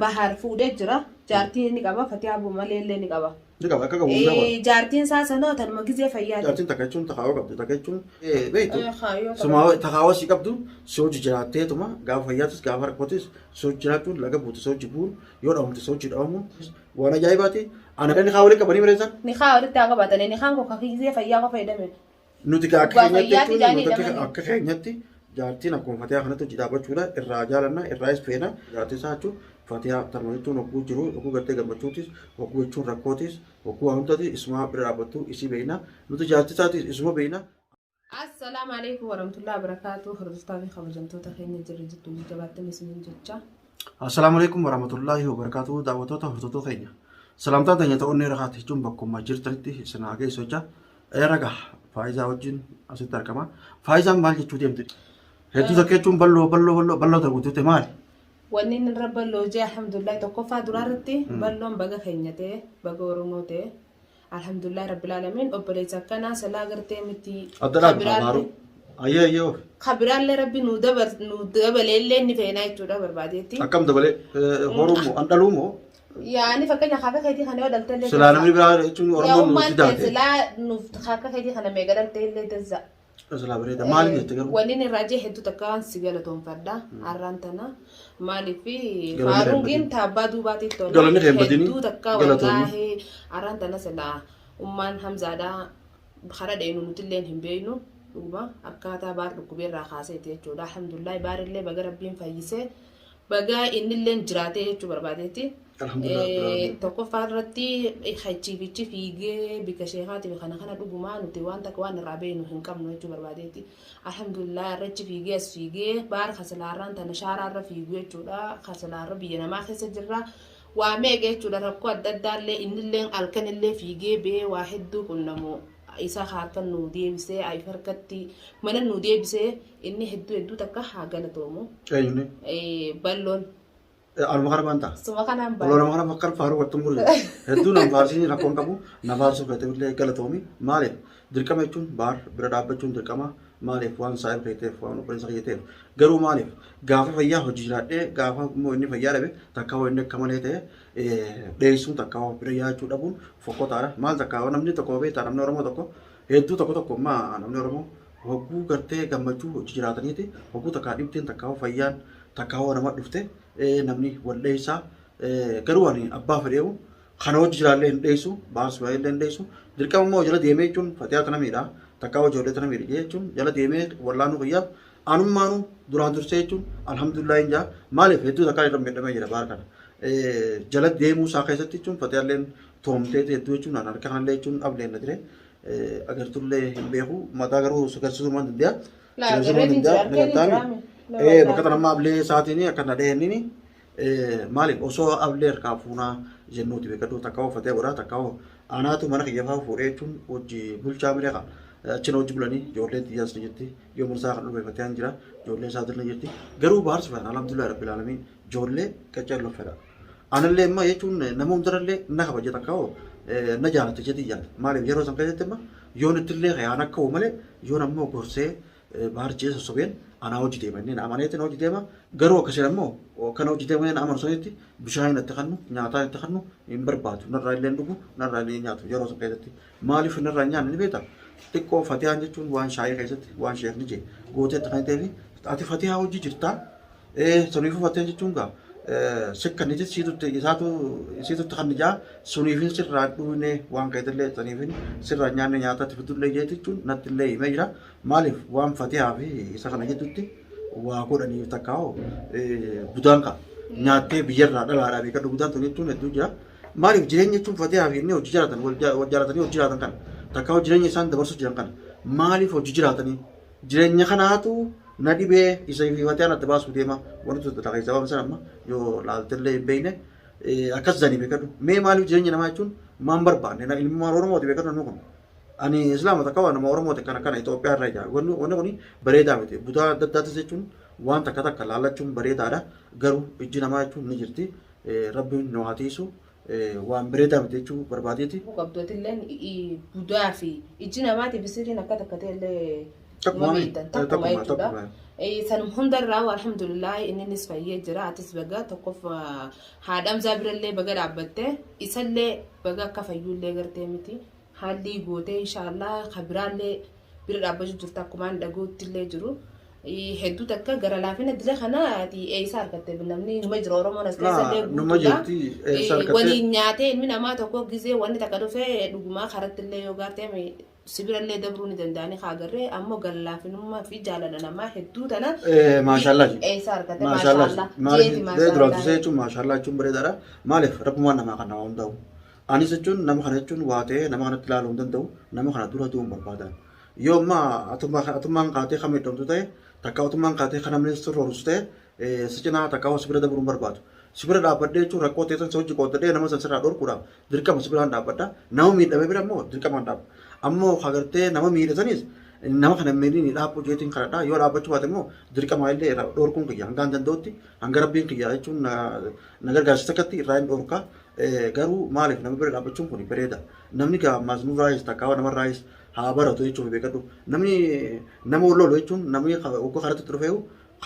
bahar fuudhee jira. Jaartiin ni qaba. Fatii Abuu malee illee ni qaba. Ni qaba akka qabu hunda qaba. Jaartiin saasanoo tanuma gizee fayyaati. Jaartiin takkachuun taxaawwa qabdu takkachuun beektu. Sumaa taxaawwa si qabdu si hojii jiraatteetuma gaafa fayyaatis gaafa rakkootis si hojii jiraachuun laga buutu si hojii bu'uun yoo dhahamte si hojii dhahamuun waan ajaa'ibaati. Ana kan ni kaa waliin qabanii bareesan. Ni kaa walitti haa qabatanii ni kaan kokka gizee fayyaa qofa fayyadame. Nuti akka keenyatti jaartiin akkuma Fatihaa kanatti hojii dhaabbachuudha irraa jaalanna irraas feena jaartii isaa jechuun Fatihaa tarma jechuun hogguu jiru hogguu gartee gammachuutis hogguu jechuun rakkootis hogguu waan hundatti isuma bira dhaabbattu isii beekna nuti jaartii isaatis isuma beekna. Assalaamu alaikum warahmatullahi wabarakatuh. Hordoftoota fi kabajamtoota keenya jirru jettu jabaatanii isiniin jecha. Assalaamu alaikum warahmatullahi wabarakatuh. Daawwattoota hordoftoota keenya. Salaamtaan teenya ta'uun rahaati jechuun bakkuma jirtanitti isin haa geessu jecha. Ragaa faayizaa wajjin asitti argama. Faayizaan maal jechuu deemti? Hedduu takka jechuun bal'oo darbuutti maali? Wanni inni irra bal'oo jee alhamdulillah tokkoffaa duraarratti bal'oon baga keenya ta'e baga Oromoo ta'e alhamdulillah rabbil alamin obboleessa akkanaa salaa gartee miti. Adda dhaabbataa ayyoo. Kabiraallee rabbi nu dabaleellee inni feenaa jechuudha barbaadeetti. Akkam dabalee Oromoo andaluu moo? Yani fakkeenya haaka keetii kana yoo daltee silaa namni biraa jechuun Oromoon nuti daate. Silaa nuuf haaka keetii kana meeqa daltee illee dazza. Silaa bareeda maali jette garuu? Wanni inni irraa jee hedduu takka waan si galatoonfadha. Arraan tana maaliifi faaruun taabbaa duubaatiif tola. Hedduu takka wallaahi arraan tana silaa ummaan hamzaadhaa hara dheenu nuti illee hin beeknu. Dhugumaa akkaataa baar dhukkubeerraa kaaseeti jechuudha. Alhamdulillah baarillee baga rabbiin fayyisee baga innillee jiraatee jechuu barbaadeetti. Tokkoffaa irratti hachiifichi fiigee bika sheekaatiif kana dhugumaa nuti waan takka waan irraa beeknu hin qabnu jechuu barbaadeetti. Alhamdulillah irrachi fiigee as fiigee baar kasalaarraan tana shaaraarra fiiguu jechuudha. Kasalaarra biyya namaa keessa jirra. Waa meeqa jechuudha rakkoo adda addaallee innillee halkanillee fiigee bee waa hedduu qunnamu. Isa harkan nu deebisee ay harkatti mana nu deebisee inni hedduu takka haa galatoomu. Balloon. Almakara banta. Suma kanaan banta. Lola makara makkar faru waktu mulu. Hedduu nam faarsi rakkoon qabu na faarsu feeteefillee galatoomi maaliif dirqama jechuun baar bira dhaabbachuun dirqama maaliif waan saayil feeteef waan obboleessa fayyateef garuu maaliif gaafa fayyaa hojii jiraadhee gaafa immoo inni fayyaa dhabe takka hoo inni akka malee ta'e dheessuun takka hoo bira yaachuu dhabuun fokkotaadha maal takka hoo namni tokko beektaa namni Oromoo tokko hedduu tokko maa namni Oromoo hogguu gartee gammachuu hojii jiraataniiti hogguu takka dhibteen takka hoo fayyaan takka hoo nama dhufte namni walleessaa garuu ani abbaa fedheewu kana hojii jiraallee hin dheessu baarsu baay'ee hin dheessu dirqama immoo jala deemee jechuun Fatihaa kana miidhaa takka hoo ijoollee tana miidha jechuun jala deemee wallaanuu fayyaaf anummaanu duraan dursee jechuun alhamdulillah hin jaa maaliif hedduu takka irra miidhamee jira baar kana jala deemuu isaa keessatti jechuun Fatihaalleen toomtee hedduu jechuun an harka kanallee jechuun ableen na dire agartullee hin beeku mataa garuu agarsiisuu waan danda'a. Bakka tanammaa ablee isaatiin akkana dhaheenini maaliif osoo ablee harkaa fuunaa jennuuti beekaduu takka hoo Fatihaa godhaa takka hoo anaatu mana kiyyafaa fuudhee jechuun hojii bulchaa miidhaga achina hojii bulanii ijoolleen xiyyaas ni jirti yoo mursaa kan dhufe Fatihaan jira ijoolleen isaatiin ni jirti garuu baarsi fedhan alhamdulillah rabbil alamin ijoollee qaccalloo fedha anallee immoo jechuun nama hundarallee na kabaje takka hoo na jaalate jedhi yaada maaliif yeroo san keessatti immoo yoon ittillee khayaan akka hoo malee yoon ammoo gorsee baarjee sossobeen ana hojii deema inni amaneetiin hojii deema garuu akkasii ammoo kana hojii deema inni amanu sanitti bishaan itti kannu nyaataa itti kannu hin barbaadu narraa illee dhugu narraa illee nyaatu yeroo san keessatti maaliif narraa nyaanni ni beekta xiqqoo Fatihaan jechuun waan shaayii keessatti waan sheekni jee gootee itti kan ta'eef ati Fatihaa hojii jirtaa suniifuu Fatihaan jechuun gaa sikkaniti siitutti kan ijaa suniifin sirraa dhuunee waan keessallee suniifin sirraa nyaanne nyaataatti fidullee jechuun natti illee himee jira maaliif waan Fatihaa fi isa kana jettutti waa godhanii takka hoo budaan qaba nyaattee biyyarraa dhalaadhaa beekadhu budaan tun jechuun hedduu jira maaliif jireenya jechuun Fatihaa fi inni hojii jiraatan wal jaalatanii hojii jiraatan kana takka hoo jireenya isaan dabarsuu jiran kana maaliif hojii jiraatanii jireenya kanaatu na dhibee isa fi Fatihaan adda baasuu deema wanti tokko takka isa baamsan amma yoo laaltellee hin beekne akkas zanii beekadhu mee maaliif jireenya namaa jechuun maan barbaanne ilmaan Oromooti beekadhu nu kun ani islaama takka waan nama Oromooti kana Itoophiyaa irraa ijaa wanni kuni bareedaa miti budaa adda addaatis jechuun waan takka laalachuun bareedaadha garuu ijji namaa jechuun ni jirti rabbiin nu haa tiisu waan bareedaa miti jechuu barbaadeeti. Qabdootilleen budaa fi ijji namaati bisiriin akka takka ta'ellee ma miidhan takkuma jechuudha. Sanum hundarraa alhamdulillah innis fayyee jira atis baga tokkoof haadhamsaa birallee baga dhaabbatte isallee baga akka fayyullee gartee miti haalli gootee inshaallah kabiraallee bira dhaabbachuu jirtu akkuma dhaguutti illee jiru. Hedduu takka gara laafina dila kana eessa argatte namni numa jira Oromoon as keessallee guutuudha. Waliin nyaatee ilmi namaa tokko gisee wanni takka dhufee dhugumaa karatti illee yoo gaartee sibirallee dabruu ni danda'ani agarree ammoo gara laafinummaa fi jaalala namaa hedduu tana. Maashaallah. Eessa argatte maashaallah. Maaliif duraan jechuun maashaallah jechuun bareedaadha. Maaliif rabbumaan namaa kan nama hunda'u. Anis jechuun nama kana jechuun waa ta'ee nama kanatti ilaaluu hin danda'u nama kana dura du'uun barbaadan. Yoo ammaa atummaan kaatee kan miidhamtu ta'e takka atummaan kaatee kan namni sororus ta'e si cinaa takka sibira dabruu hin barbaadu. Sibira dhaabbadhee jechuun rakkoo teessan hojii qoodadhee nama san sirraa dhorkuudhaaf dirqama sibiraan dhaabbadha. Nama miidhamee bira immoo dirqamaan dhaabba. Ammoo agartee nama miidhatanis nama kana miidhanii dhaabuu jeetiin kanadha. Yoo dhaabbachuu baate immoo dirqama illee dhorkuun kiyya hanga hin danda'utti hanga rabbiin kiyya jechuun na gargaarsa akkatti irraa hin dhorka. Garuu maaliif nama bira dhaabbachuun kun bareeda. Namni gaammaas nurraayis takkaa namarraayis haa baratu jechuun beekadhu. Namni nama lolu jechuun namni oggoo karatti dhufee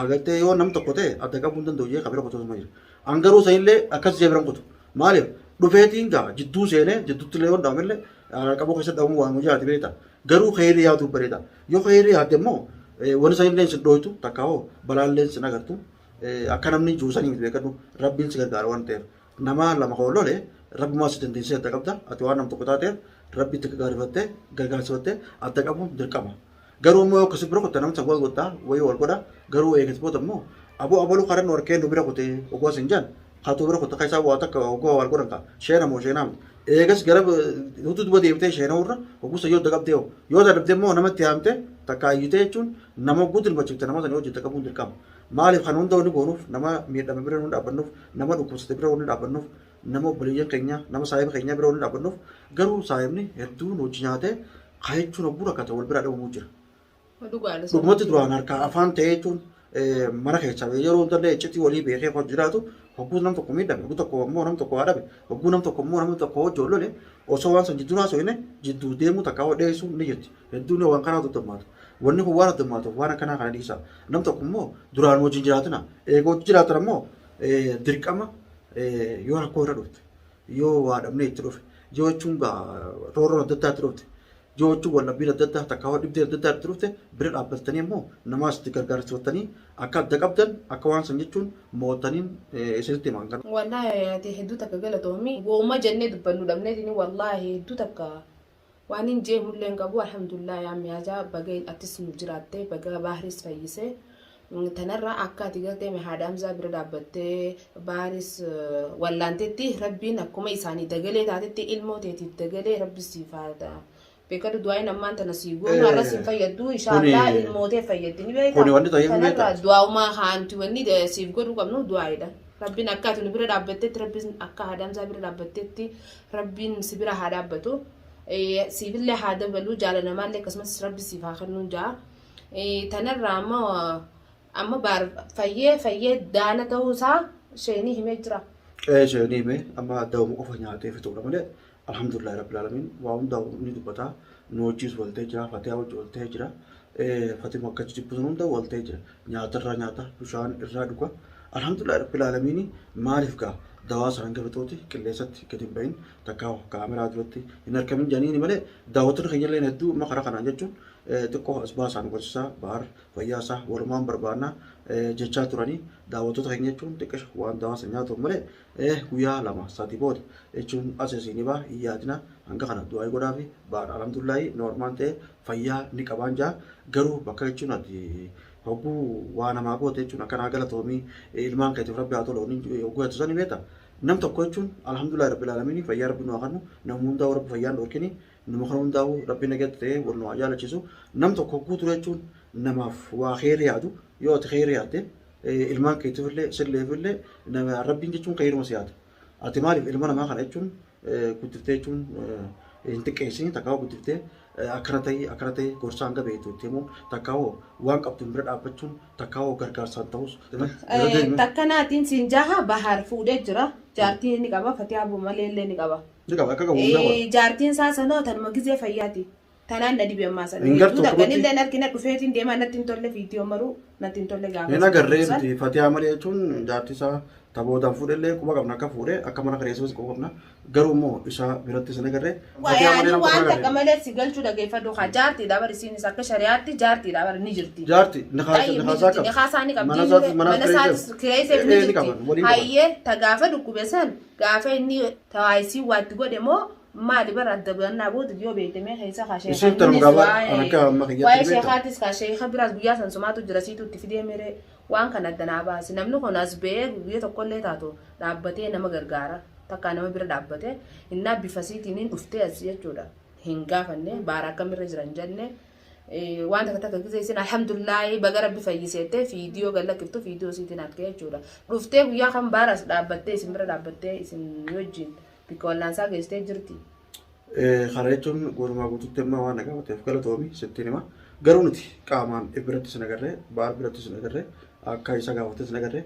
agartee yoo nam tokko ta'e adda qabuu hin danda'u jee kabira qotoosuma jira. Angaruu sanillee akkas jee biran qotu. Maaliif dhufeetiin gaa jidduu seenee jidduutti illee yoo dhaabamillee qabuu keessatti dhabamu waan mujaati beekta. Garuu khayrii yaadu bareeda. Yoo khayrii yaadde immoo wanni sanillee sin dhooytu takka hoo balaallee sin agartu akka namni juusanii beekadhu rabbiin si gargaara waan ta'eef. Nama lama hoolole rabbi maas dandeessee adda qabda ati waan nam tokko taateef rabbi itti gargaarsifattee adda qabuun dirqama. Garuu immoo akkasii bira qotta namni sagwaa godhaa wayii wal godha garuu eegas booda immoo abaluu karan warqee nu bira qote ogoo sin jaan haatu bira qotta kaisaa waa takka ogoo wal godhan kaa sheena moo sheenaa miti. Eegas gara hutu duba deebitee sheena irra oguusa yoo dagabdee yoo dadhabdee immoo namatti haamte takka ayyitee jechuun nama guutu ilmachifte nama sana hojjette qabuun dirqama. Maaliif kan hunda wanni goonuuf nama miidhame bira hundi dhaabbannuuf nama dhukkubsate bira hundi dhaabbannuuf nama obboleeyyan keenya nama saahiba keenya bira hundi dhaabbannuuf garuu saahibni hedduun hojii nyaatee kaayechuun obbuu rakkata wal bira dhabamuu jira. Dhugumatti duraan harkaa afaan ta'ee jechuun mana keessa yeroo hundallee iccitii walii beekee hojii jiraatu hogguu nam tokko miidhame hogguu tokko immoo nam tokko haadhame hogguu nam tokko immoo nam tokko hojii ollole osoo waan san jidduu naasoo jidduu deemuu takka dheessuu ni jirti hedduun waan kanaa tuttummaatu. Wanni kun waan addummaatuuf waan akkanaa kana dhiisa. Nam tokko immoo duraan wajjin jiraatina. Eegoo jiraatan immoo dirqama yoo rakkoo irra dhufte yoo waa dhabnee itti dhufe yoo jechuun roorroon adda addaatti dhufte yoo jechuun wallabbiin adda addaa takka dhibdee adda addaatti dhufte bira dhaabbatanii immoo namaas itti gargaarsifatanii akka adda qabdan akka waan san jechuun mootaniin isinitti himan kan. Wallaahi hedduu takka galatoomii gooma jennee dubbannu dhabneetini wallaahi hedduu takka. Waan hin jee mulleen qabu alhamdulillah yaa mi'aaja baga attis nu jiraatte baga baaris fayyise tanarraa akka ati galtee haadhamsaa bira dhaabbattee baaris wallaantetti rabbiin akkuma isaanii dagalee taatetti ilmoo teetiif dagalee rabbi siif haadha. Beekadu du'aayin ammaan tana sii goonu har'a siin fayyaddu inshaallah ilmootee fayyaddi ni beekta. Tanarraa du'aa'umaa haanti wanni siif godhuu qabnu du'aayidha. Rabbiin akka ati nu bira dhaabbattetti rabbiin akka haadhamsaa bira dhaabbattetti rabbiin si bira haa dhaabbatu. Sibillee haa dabaluu jaalala namaallee akkasumas rabbi siif haa kennuun jaa. Tanarraa amma fayyee daana ta'uusaa sheenii himee jira. Sheenii himee amma dawmu qofa nyaatee fixuudha malee alhamdulillah rabbil alamin waa hundaa ni dubbata nu wajjis waltee jira fatee wajji waltee jira fatima akka jibbuun hunda waltee jira nyaatarraa nyaata bishaan irraa dhuga alhamdulillah rabbil alamin maaliif gaa dawaa sanan gabatooti qilleensatti gadi hin bahin takka kaameraa duratti hin argamin janiini malee daawwattoota keenya illee hedduu makara kanaan jechuun xiqqoo asbaasaan gorsisaa baar fayyaasaa walumaan barbaanna jechaa turanii daawwattoota keenya jechuun xiqqasha waan dawaa san nyaatuuf malee guyyaa lama sadii booda jechuun asesiinii baa hin yaadina hanga kana du'aa godhaa fi baar alhamdulillahi noormaan ta'e fayyaa ni qabaan jaa garuu bakka jechuun ati hogguu waa namaa goote jechuun akkanaa galatoomii ilmaan keetiif rabbi haa tolu hogguu hedduu sanii beekta. Nam tokko jechuun alhamdulillah rabbil alamin fayyaa rabbi nu haa kennu nama hundaa'u rabbi fayyaan dhorkini nama kana hundaa'u rabbi nagatti ta'ee wal nu haa jaalachiisu nam tokko hogguu ture jechuun namaaf waa khayrii yaadu yoo ati khayrii yaadde ilmaan keetiif illee silleef illee nama rabbiin jechuun khayruma si yaada. Ati maaliif ilma namaa kana jechuun guddiftee jechuun hin xiqqeessini takkaa guddiftee akkana ta'e gorsa hanga beektu itti himuun takkaa waan qabdu bira dhaabbachuun takkaa gargaarsaan ta'us. Takka naatiin siin jaha bahar fuudhee jira jaartiin ni qaba fatee abuu malee illee ni qaba. Ni qaba akka qabu. Jaartiin isaa sanoo tanuma gizee fayyaati tanaan na dhibee ammaa sana. Hingartuu Hedduu qabatti. dhaqanillee argina dhufeetiin deemaa natti hin tolle viidiyoo maruu natti hin tolle gaafa. Nina garree nuti Fatihaa malee jechuun jaartii isaa taphootaan fuudhellee quba qabna akka fuudhee akka mana kareessuus quba qabna garuu immoo isa biratti sana garree Waayaan waan takka malee si galchuu dhageeffadhu haa jaartiidha bari isiinis akka shari'aatti jaartiidha bari ni jirti. jaarti nikaasaa qabu Nikaasaanii qabdi. mana isaatis kireesseef ni ni qaban, jirti. waliin qaban. Hayyee ta gaafa dhukkube san gaafa inni tawaayisii waatti godhe moo maali bara adda bannaa booda yoo beekame keessa kaashee. Isiin tarmu gaba akka amma kiyyatti Waa'ee beekta. sheekaatis kaashee biraas guyyaa san sumaatu jira siitu itti fidee mere waan kana addanaa baasi namni kun as ba'ee guyyaa tokkollee taatu dhaabbatee nama gargaara takkaa nama bira dhaabbatee innaa bifa siitiin dhuftee as jechuudha hin gaafanne baara akkamirra jiran jenne waan takka gisee isin alhamdulillahi baga rabbi fayyiseettee fiidiyoo gallakiftu fiidiyoo siitiin argee jechuudha dhuftee guyyaa kan baaras dhaabbattee isin bira dhaabbattee isin wajjin bikka wallaansaa geessitee jirti. Kana jechuun guutumaa guutuutti immoo waan nagabateef galatoomi sittiin hima garuu nuti qaamaan biratti sin agarree baar biratti sin agarree akka isa gaafatee sin agarree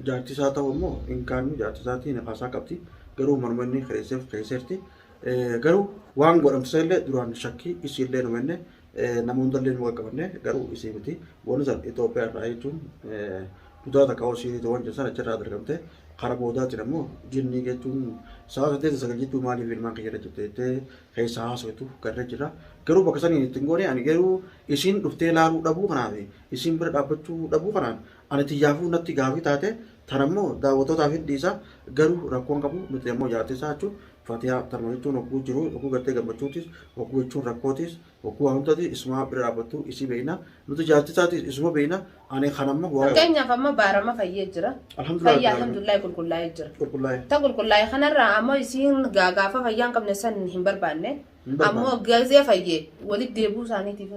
jaartii isaa ta'u immoo hin kaannu jaartii isaatii nafaasaa qabdi garuu manuma inni keesseerti garuu waan godhamtisa illee duraan shakkii isii illee numenne nama hundallee nu qaqqabanne garuu isii miti waan san Itoophiyaa irraa jechuun kutaa takka hoosii waan jensan achirraa argamte kara boodaatiin ammoo jinnii jechuun sa'a 8 jechuun maaliif ilmaan keessa jirte keessa haasawatu garra jira garuu bakka saniin ittiin goone ani garuu isiin dhuftee laaluu dhabuu kanaaf isiin bira dhaabbachuu dhabuu kanaan ani xiyyaafuu natti gaafii taate tan ammoo daawwattootaaf hidhiisa garuu rakkoon qabu nuti ammoo jaartisaa jechuun Fatihaa tarma jechuun hogguu jiru hogguu gartee gammachuutis hogguu jechuun rakkootis hogguu waan hundati isuma bira dhaabbattu isii beeyna nuti jaartisaatis isuma beeyna ani kanamma waa Fakkeenyaaf amma baarama fayyee jira. Fayyaa alhamdulillahi qulqullaa'ee jira. qulqullaa'e Ta qulqullaa'ee kanarraa ammoo isiin gaafa fayyaa hin qabne san hin barbaanne ammoo gazee fayyee walitti deebuu isaaniitiif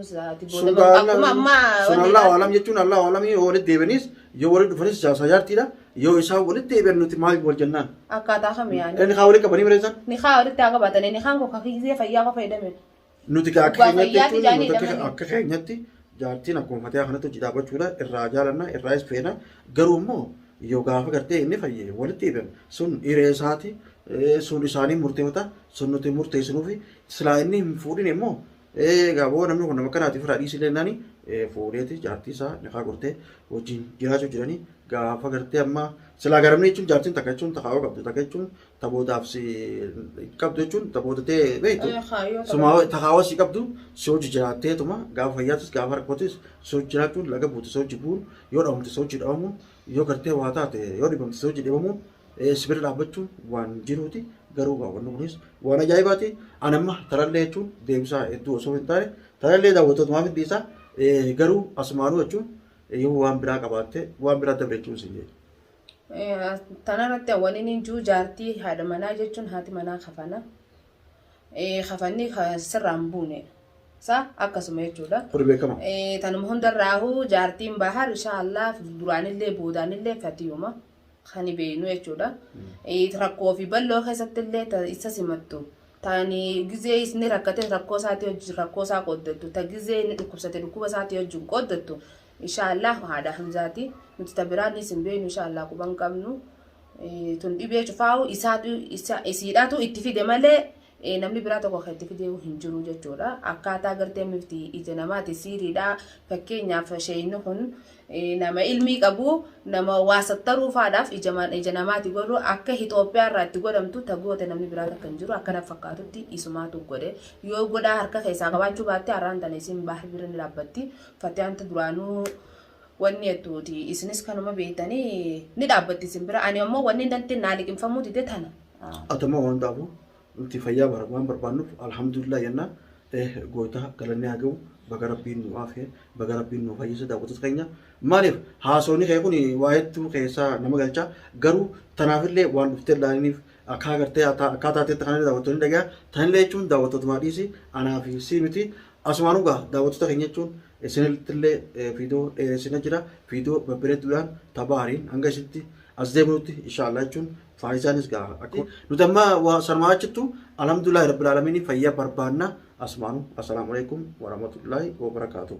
booda akkuma ammaa sun Allah waalam jechuun Allah waalamii walitti deebinis yoo walitti dhufanis jaartiidha yoo isaan walitti deebi'an nuti maal wal jennaan akkaataa kam yaani. inni kaa walitti qabanii bireessan Ni kaa walitti haa qabatanii ni kaan koo gizee fayyaa qofa fayyadame. nuti akka keenyatti jechuun akka keenyatti jaartiin akkuma Fatihaa kanatti hojii dhaabbachuudha irraa jaalanna irraas feena garuu immoo yoo gaafa gartee inni fayyee walitti deebi'an sun hiree isaati sun isaanii murteeffata sun nuti murteessinuufi silaa inni hin fuudhin immoo gaaboo namni kun nama kanaatiif irraa dhiisii leennaani fuudheeti jaartii isaa nikaa gortee wajjin jiraachuu jiranii gaafa gartee amma silaa garamni jechuun jaartiin takka jechuun takaawwa qabdu takka jechuun tabootaaf si qabdu jechuun tabootatee beektu sumaa takaawwa si qabdu si hojii jiraatteetuma gaafa fayyaatis gaafa rakkootis si hojii jiraachuun laga buute si hojii buun yoo dhabamte si hojii dhabamuun yoo gartee waa taate yoo dhibamte si hojii dhibamuun sibira dhaabbachuun waan jiruuti garuu wanni kunis waan ajaa'ibaati ani amma tarallee jechuun deebisaa hedduu osoo hin taane tarallee daawwattootumaaf hidhiisa garuu asumaanuu jechuun yoo waan biraa qabaatte waan biraa dabre jechuun sin jedhu. Tanarratti waliin injuu jaartii haadha manaa jechuun haati manaa kafana. Kafanni sirraan buune. Sa akkasuma jechuudha. Kuri beekama. Tanuma hundarraahuu jaartiin bahar inshaallah duraanillee boodaanillee fatiyuma. Kani beenu jechuudha. Rakkoo fi balloo keessatti illee isa simattu. Tani gizee isni rakkate rakkoo isaati hojii rakkoo isaa qooddattu. Ta gizee inni dhukkubsate dhukkuba isaati hojii qooddattu. Inshaallah haadha hamzaati. Nuti tabiraanis hin beenu inshaallah quban qabnu. Tun dhibee cufaa'u isiidhaatu itti fide malee namni biraa tokko kan itti fidee hin jiru jechuudha. Akkaataa gartee mifti ija namaati siiriidha. Fakkeenyaaf shayinni kun nama ilmii qabu nama waa sattaruufaadhaaf ija namaati godhu akka Itoophiyaa irraa itti godhamtu tagoote namni biraa akka hin jiru akkana fakkaatutti isumaatu godhe yoo godhaa harka keessaa qabaachuu baatte har'aan tana isin baahir bira ni dhaabbatti Fatihaanta duraanuu wanni jettuuti isinis kanuma beektanii ni dhaabbatti isin bira ani ammoo wanni danti naa liqinfamuu dide tana. Atama waan ta'u nuti fayyaa waan barbaannuuf alhamdulillah yenna goota galanni haa ga'u baga rabbiin nu afee baga rabbiin nu fayyisa daawwattoota keenya maaliif haasoonni kee kun waa hedduu keessaa nama galcha garuu tanaafillee waan dhuftee ilaaniif akka agartee akkaataa ta'etti kan daawwattoonni dhagaa tanillee jechuun daawwattoota dhiisi anaa fi si miti asumaanuu gaa daawwattoota keenya jechuun isinillee fiidoo dheeressina jira fiidoo babbareedduudhaan tabaariin hanga isitti as deemnutti inshaallah jechuun faayisaanis gaa akkuma nuti amma sarmaa achittu alhamdulillahi rabbil aalamiin fayyaa barbaanna asumaanuu assalaamu alaikum warahmatullahi wabarakaatuh.